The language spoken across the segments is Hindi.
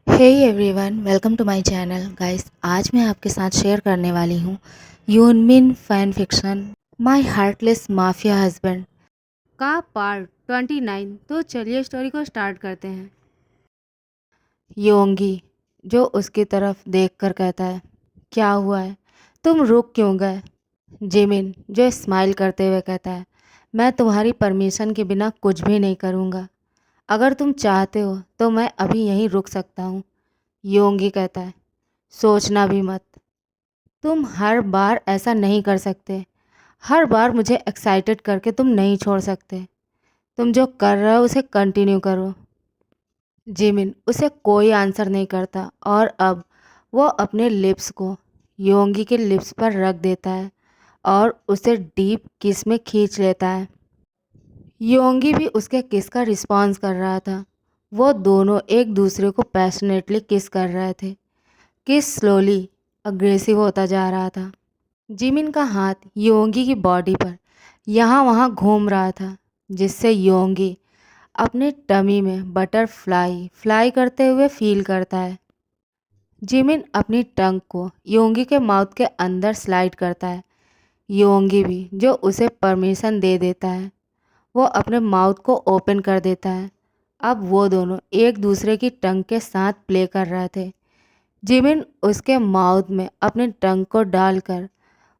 Hey everyone, welcome to my channel guys. आज मैं आपके साथ शेयर करने वाली हूँ Yoonmin fan fiction my heartless mafia husband का पार्ट 29। तो चलिए स्टोरी को स्टार्ट करते हैं। योंगी जो उसकी तरफ देखकर कहता है, क्या हुआ है, तुम रुक क्यों गए? जिमिन जो स्माइल करते हुए कहता है, मैं तुम्हारी परमिशन के बिना कुछ भी नहीं करूँगा। अगर तुम चाहते हो तो मैं अभी यहीं रुक सकता हूँ। योंगी कहता है, सोचना भी मत, तुम हर बार ऐसा नहीं कर सकते। हर बार मुझे एक्साइटेड करके तुम नहीं छोड़ सकते। तुम जो कर रहे हो उसे कंटिन्यू करो। जिमिन उसे कोई आंसर नहीं करता और अब वो अपने लिप्स को योंगी के लिप्स पर रख देता है और उसे डीप किस में खींच लेता है। योंगी भी उसके किस का रिस्पॉन्स कर रहा था। वो दोनों एक दूसरे को पैशनेटली किस कर रहे थे। किस स्लोली अग्रेसिव होता जा रहा था। जिमिन का हाथ योंगी की बॉडी पर यहाँ वहाँ घूम रहा था, जिससे योंगी अपने टमी में बटरफ्लाई फ्लाई करते हुए फील करता है। जिमिन अपनी टंग को योंगी के माउथ के अंदर स्लाइड करता है। योंगी भी जो उसे परमिशन दे देता है, वो अपने माउथ को ओपन कर देता है। अब वो दोनों एक दूसरे की टंग के साथ प्ले कर रहे थे। जिमिन उसके माउथ में अपने टंग को डालकर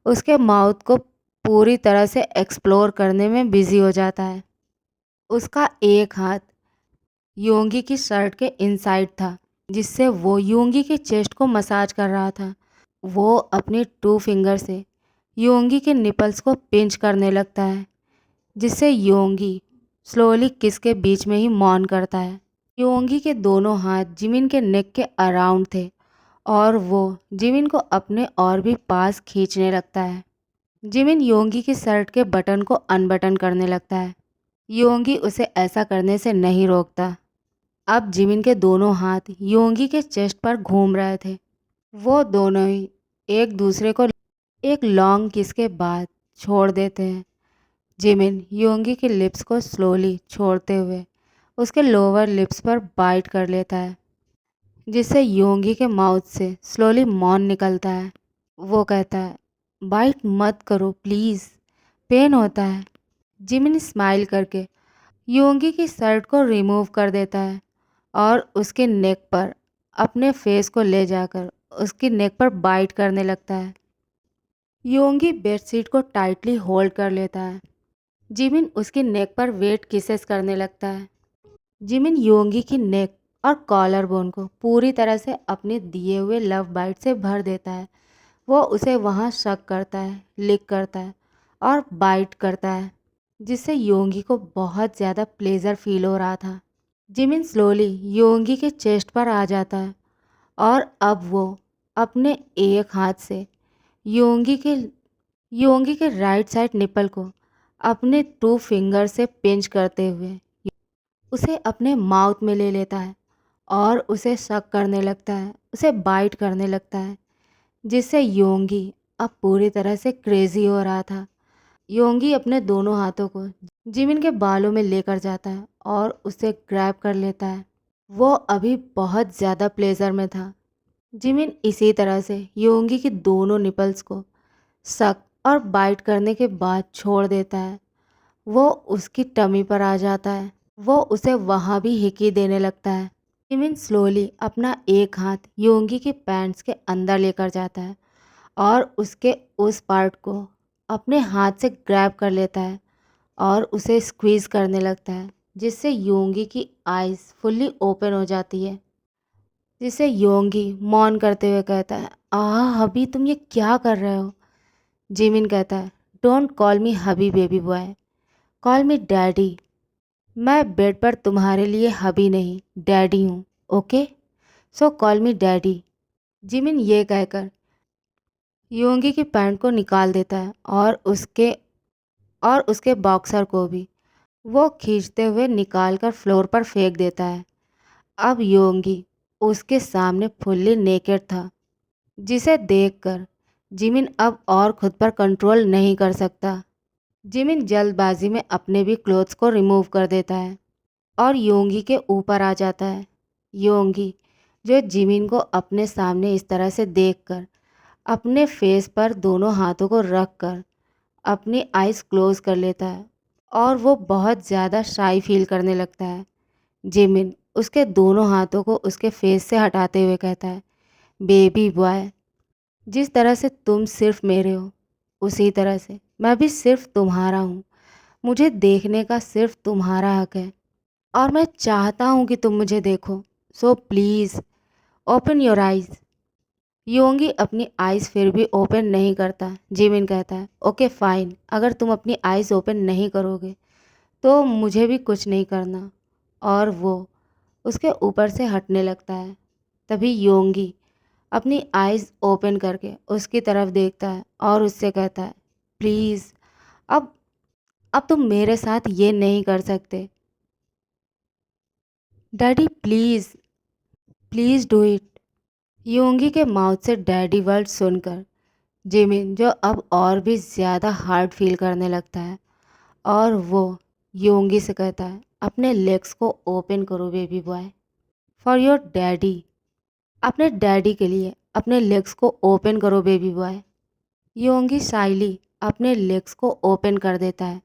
उसके माउथ को पूरी तरह से एक्सप्लोर करने में बिजी हो जाता है। उसका एक हाथ योंगी की शर्ट के इनसाइड था, जिससे वो योंगी के चेस्ट को मसाज कर रहा था। वो अपने टू फिंगर से योंगी के निपल्स को पिंच करने लगता है, जिससे योंगी स्लोली किस के बीच में ही मौन करता है। योंगी के दोनों हाथ जिमिन के नेक के अराउंड थे और वो जिमिन को अपने और भी पास खींचने लगता है। जिमिन योंगी की शर्ट के बटन को अनबटन करने लगता है। योंगी उसे ऐसा करने से नहीं रोकता। अब जिमिन के दोनों हाथ योंगी के चेस्ट पर घूम रहे थे। वो दोनों ही एक दूसरे को एक लॉन्ग किस के बाद छोड़ देते हैं। जिमिन योंगी के लिप्स को स्लोली छोड़ते हुए उसके लोअर लिप्स पर बाइट कर लेता है, जिससे योंगी के माउथ से स्लोली मौन निकलता है। वो कहता है, बाइट मत करो प्लीज़, पेन होता है। जिमिन स्माइल करके योंगी की शर्ट को रिमूव कर देता है और उसके नेक पर अपने फेस को ले जाकर उसकी नेक पर बाइट करने लगता है। योंगी बेडशीट को टाइटली होल्ड कर लेता है। जिमिन उसकी नेक पर वेट किसेस करने लगता है। जिमिन योंगी की नेक और कॉलर बोन को पूरी तरह से अपने दिए हुए लव बाइट से भर देता है। वो उसे वहाँ शक करता है, लिक करता है और बाइट करता है, जिससे योंगी को बहुत ज़्यादा प्लेजर फील हो रहा था। जिमिन स्लोली योंगी के चेस्ट पर आ जाता है और अब वो अपने एक हाथ से योंगी के योंगी के राइट साइड निपल को अपने टू फिंगर से पिंच करते हुए उसे अपने माउथ में ले लेता है और उसे शक करने लगता है, उसे बाइट करने लगता है, जिससे योंगी अब पूरी तरह से क्रेजी हो रहा था। योंगी अपने दोनों हाथों को जिमिन के बालों में लेकर जाता है और उसे ग्रैब कर लेता है। वो अभी बहुत ज़्यादा प्लेजर में था। जिमिन इसी तरह से योंगी की दोनों निपल्स को सक और बाइट करने के बाद छोड़ देता है। वो उसकी टमी पर आ जाता है। वो उसे वहाँ भी हिकी देने लगता है। जिमिन स्लोली अपना एक हाथ योंगी के पैंट्स के अंदर लेकर जाता है और उसके उस पार्ट को अपने हाथ से ग्रैब कर लेता है और उसे स्क्वीज़ करने लगता है, जिससे योंगी की आइज़ फुल्ली ओपन हो जाती है। जिससे योंगी मौन करते हुए कहता है, अभी तुम ये क्या कर रहे हो? जिमिन कहता है, don't call me hubby baby boy, call me daddy. मैं बेड पर तुम्हारे लिए हबी नहीं डैडी हूँ, ओके? सो कॉल मी डैडी। जिमिन ये कहकर योंगी की पैंट को निकाल देता है और उसके बॉक्सर को भी वो खींचते हुए निकालकर फ्लोर पर फेंक देता है। अब योंगी उसके सामने फुल्ली नेकेड था, जिसे देखकर जिमिन अब और खुद पर कंट्रोल नहीं कर सकता। जिमिन जल्दबाजी में अपने भी क्लोथ्स को रिमूव कर देता है और योंगी के ऊपर आ जाता है। योंगी जो जिमिन को अपने सामने इस तरह से देखकर अपने फेस पर दोनों हाथों को रख कर अपनी आइज़ क्लोज कर लेता है और वो बहुत ज़्यादा शाई फील करने लगता है। जिमिन उसके दोनों हाथों को उसके फेस से हटाते हुए कहता है, बेबी बॉय, जिस तरह से तुम सिर्फ मेरे हो उसी तरह से मैं भी सिर्फ तुम्हारा हूँ। मुझे देखने का सिर्फ तुम्हारा हक है और मैं चाहता हूँ कि तुम मुझे देखो। So please open your eyes. Yoongi अपनी आइज़ फिर भी ओपन नहीं करता। जिमिन कहता है, ओके फ़ाइन, अगर तुम अपनी आइज़ ओपन नहीं करोगे तो मुझे भी कुछ नहीं करना। और वो उसके ऊपर से हटने लगता है। तभी योंगी अपनी आइज़ ओपन करके उसकी तरफ देखता है और उससे कहता है, प्लीज़ अब अब तुम मेरे साथ ये नहीं कर सकते। Daddy please, please do it. Yoongi के माउथ से डैडी वर्ड सुनकर जिमिन जो अब और भी ज़्यादा हार्ड फील करने लगता है और वो योंगी से कहता है, अपने लेग्स को ओपन करो baby boy, for your daddy. अपने डैडी के लिए अपने लेग्स को ओपन करो बेबी बॉय। योंगी शाइली अपने लेग्स को ओपन कर देता है।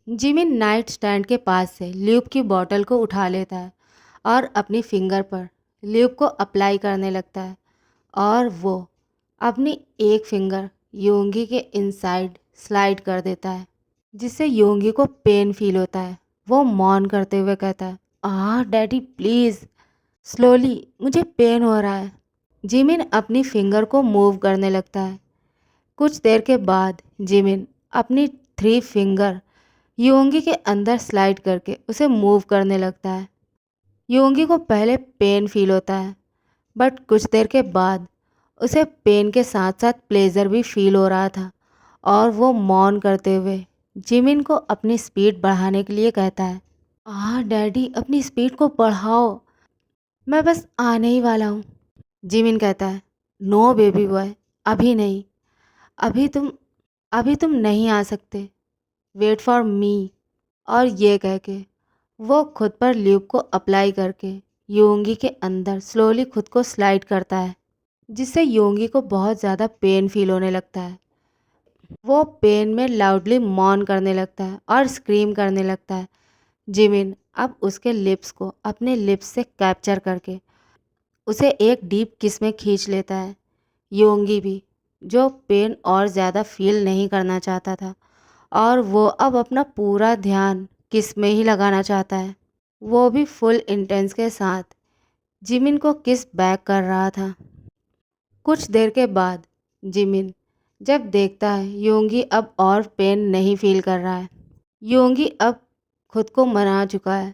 जिमिन नाइट स्टैंड के पास से ल्यूब की बॉटल को उठा लेता है और अपनी फिंगर पर ल्यूब को अप्लाई करने लगता है और वो अपनी एक फिंगर योंगी के इनसाइड स्लाइड कर देता है, जिससे योंगी को पेन फील होता है। वो मौन करते हुए कहता है, डैडी प्लीज़, स्लोली, मुझे पेन हो रहा है। जिमिन अपनी फिंगर को मूव करने लगता है। कुछ देर के बाद जिमिन अपनी 3 फिंगर योंगी के अंदर स्लाइड करके उसे मूव करने लगता है। योंगी को पहले पेन फील होता है, बट कुछ देर के बाद उसे पेन के साथ साथ प्लेजर भी फील हो रहा था और वो मौन करते हुए जिमिन को अपनी स्पीड बढ़ाने के लिए कहता है, डैडी अपनी स्पीड को बढ़ाओ, मैं बस आने ही वाला हूँ। जिमिन कहता है, नो बेबी बॉय, अभी नहीं, अभी तुम अभी तुम नहीं आ सकते, वेट फॉर मी। और ये कह के वो खुद पर ल्यूब को अप्लाई करके योंगी के अंदर स्लोली खुद को स्लाइड करता है, जिससे योंगी को बहुत ज़्यादा पेन फील होने लगता है। वो पेन में लाउडली मौन करने लगता है और स्क्रीम करने लगता है। जिमिन अब उसके लिप्स को अपने लिप्स से कैप्चर करके उसे एक डीप किस में खींच लेता है। योंगी भी, जो पेन और ज़्यादा फील नहीं करना चाहता था और वो अब अपना पूरा ध्यान किस में ही लगाना चाहता है, वो भी फुल इंटेंस के साथ जिमिन को किस बैक कर रहा था। कुछ देर के बाद जिमिन जब देखता है योंगी अब और पेन नहीं फील कर रहा है, योंगी अब खुद को मना चुका है,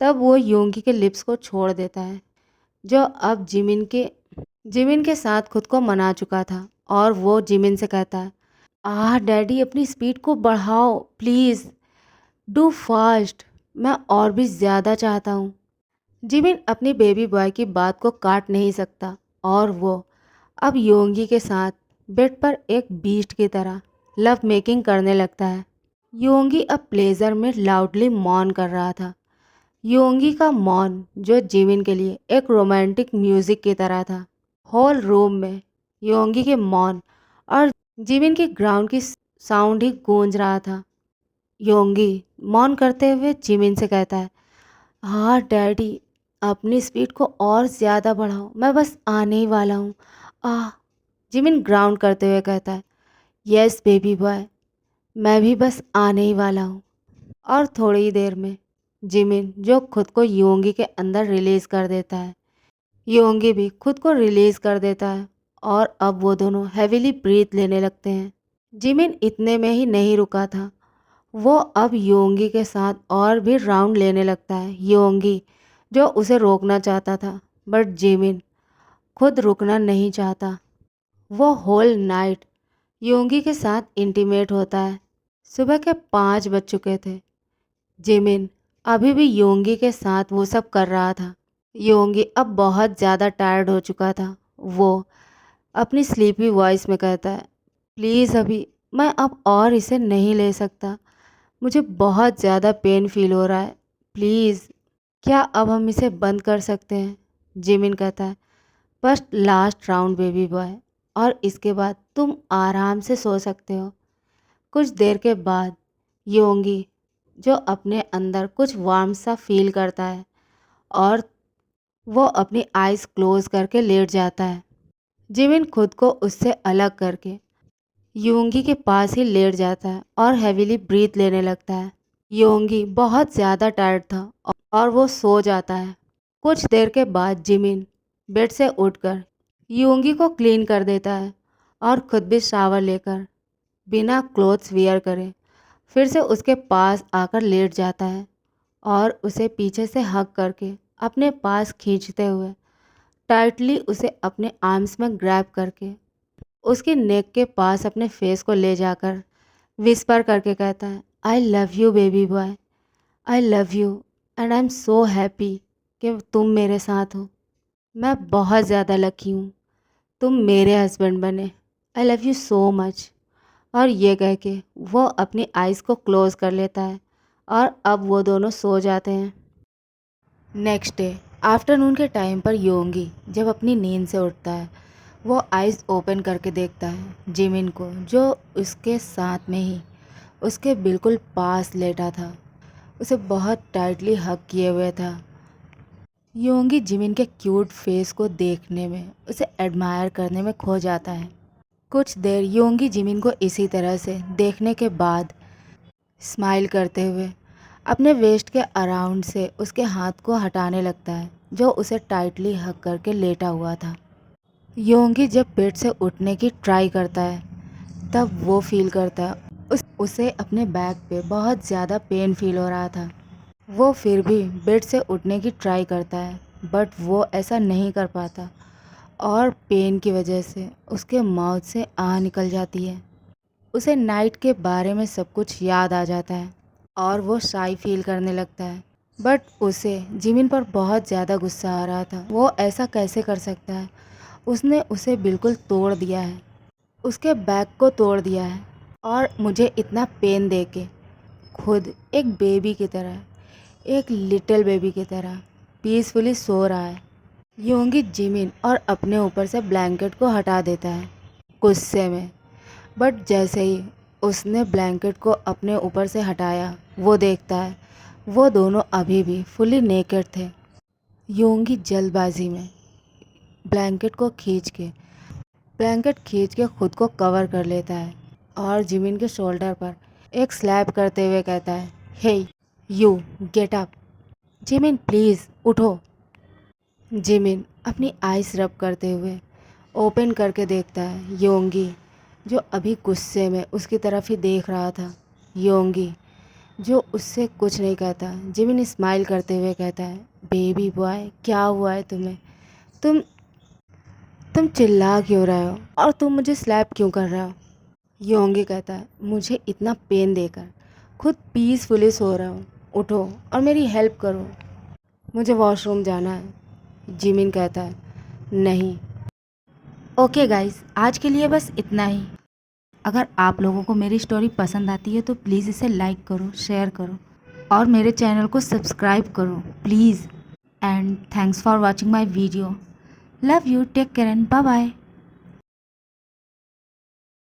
तब वो योंगी के लिप्स को छोड़ देता है, जो अब जिमिन के साथ खुद को मना चुका था। और वो जिमिन से कहता है, डैडी अपनी स्पीड को बढ़ाओ प्लीज़, डू फास्ट, मैं और भी ज़्यादा चाहता हूँ। जिमिन अपनी बेबी बॉय की बात को काट नहीं सकता और वो अब योंगी के साथ बेड पर एक बीस्ट की तरह लव मेकिंग करने लगता है। योंगी अब प्लेजर में लाउडली मौन कर रहा था। योंगी का मौन जो जिमिन के लिए एक रोमांटिक म्यूजिक की तरह था। होल रूम में योंगी के मौन और जिमिन की ग्राउंड की साउंड ही गूंज रहा था। योंगी मौन करते हुए जिमिन से कहता है, डैडी अपनी स्पीड को और ज़्यादा बढ़ाओ, मैं बस आने ही वाला हूँ। जिमिन ग्राउंड करते हुए कहता है, यस बेबी बॉय, मैं भी बस आने ही वाला हूँ। और थोड़ी ही देर में जिमिन जो खुद को योंगी के अंदर रिलीज़ कर देता है, योंगी भी खुद को रिलीज़ कर देता है और अब वो दोनों हैवीली ब्रीथ लेने लगते हैं। जिमिन इतने में ही नहीं रुका था, वो अब योंगी के साथ और भी राउंड लेने लगता है। योंगी जो उसे रोकना चाहता था, बट जिमिन खुद रुकना नहीं चाहता। वो होल नाइट योंगी के साथ इंटीमेट होता है। सुबह के 5 बज चुके थे। जिमिन अभी भी योंगी के साथ वो सब कर रहा था। योंगी अब बहुत ज़्यादा टायर्ड हो चुका था। वो अपनी स्लीपी वॉइस में कहता है, प्लीज़ अभी मैं अब और इसे नहीं ले सकता, मुझे बहुत ज़्यादा पेन फील हो रहा है, प्लीज़ क्या अब हम इसे बंद कर सकते हैं। जिमिन कहता है, बस लास्ट राउंड बेबी बॉय, और इसके बाद तुम आराम से सो सकते हो। कुछ देर के बाद योंगी, जो अपने अंदर कुछ वार्म सा फील करता है, और वो अपनी आइज़ क्लोज करके लेट जाता है। जिमिन खुद को उससे अलग करके योंगी के पास ही लेट जाता है और हैवीली ब्रीथ लेने लगता है। योंगी बहुत ज़्यादा टायर्ड था और वो सो जाता है। कुछ देर के बाद जिमिन बेड से उठकर योंगी को क्लीन कर देता है और खुद भी शावर लेकर बिना क्लोथ्स वियर करे फिर से उसके पास आकर लेट जाता है और उसे पीछे से हग करके अपने पास खींचते हुए टाइटली उसे अपने आर्म्स में ग्रैब करके उसके नेक के पास अपने फेस को ले जाकर विस्पर करके कहता है, I love you baby boy, I love you and I am so happy कि तुम मेरे साथ हो। मैं बहुत ज़्यादा लकी हूँ, तुम मेरे हस्बैंड बने। I love you so much. और ये कह के वो अपनी आइज़ को क्लोज़ कर लेता है और अब वो दोनों सो जाते हैं। नेक्स्ट डे आफ्टरनून के टाइम पर योंगी जब अपनी नींद से उठता है, वो आइज़ ओपन करके देखता है जिमिन को, जो उसके साथ में ही उसके बिल्कुल पास लेटा था, उसे बहुत टाइटली हग किए हुए था। योंगी जिमिन के क्यूट फेस को देखने में, उसे एडमायर करने में खो जाता है। कुछ देर योंगी जिमिन को इसी तरह से देखने के बाद स्माइल करते हुए अपने वेस्ट के अराउंड से उसके हाथ को हटाने लगता है, जो उसे टाइटली हग करके लेटा हुआ था। योंगी जब बेड से उठने की ट्राई करता है, तब वो फील करता है उसे अपने बैक पे बहुत ज़्यादा पेन फील हो रहा था। वो फिर भी बेड से उठने की ट्राई करता है, बट वो ऐसा नहीं कर पाता और पेन की वजह से उसके माउथ से आह निकल जाती है। उसे नाइट के बारे में सब कुछ याद आ जाता है और वो शाई फील करने लगता है, बट उसे जिमिन पर बहुत ज़्यादा गुस्सा आ रहा था। वो ऐसा कैसे कर सकता है? उसने उसे बिल्कुल तोड़ दिया है, उसके बैक को तोड़ दिया है, और मुझे इतना पेन दे के खुद एक बेबी की तरह, एक लिटिल बेबी की तरह पीसफुली सो रहा है। योंगी जिमिन और अपने ऊपर से ब्लैंकेट को हटा देता है गुस्से में, बट जैसे ही उसने ब्लैंकेट को अपने ऊपर से हटाया, वो देखता है वो दोनों अभी भी फुली नेकेड थे। योंगी जल्दबाजी में ब्लैंकेट खींच के खुद को कवर कर लेता है और जिमिन के शोल्डर पर एक स्लैप करते हुए कहता है, hey you get up. Jimin please उठो। जिमिन अपनी आइज़ रब करते हुए ओपन करके देखता है योंगी, जो अभी गुस्से में उसकी तरफ ही देख रहा था। योंगी जो उससे कुछ नहीं कहता। जिमिन स्माइल करते हुए कहता है, बेबी बॉय क्या हुआ है तुम्हें? तुम तुम चिल्ला क्यों रहे हो और तुम मुझे स्लैप क्यों कर रहे हो? योंगी कहता है, मुझे इतना पेन देकर खुद पीसफुली सो रहा हूँ, उठो और मेरी हेल्प करो, मुझे वॉशरूम जाना है। जिमिन कहता है, नहीं। ओके गाइस, आज के लिए बस इतना ही। अगर आप लोगों को मेरी स्टोरी पसंद आती है तो प्लीज़ इसे लाइक करो, शेयर करो और मेरे चैनल को सब्सक्राइब करो please. And thanks for watching my video. Love you, take care and bye bye.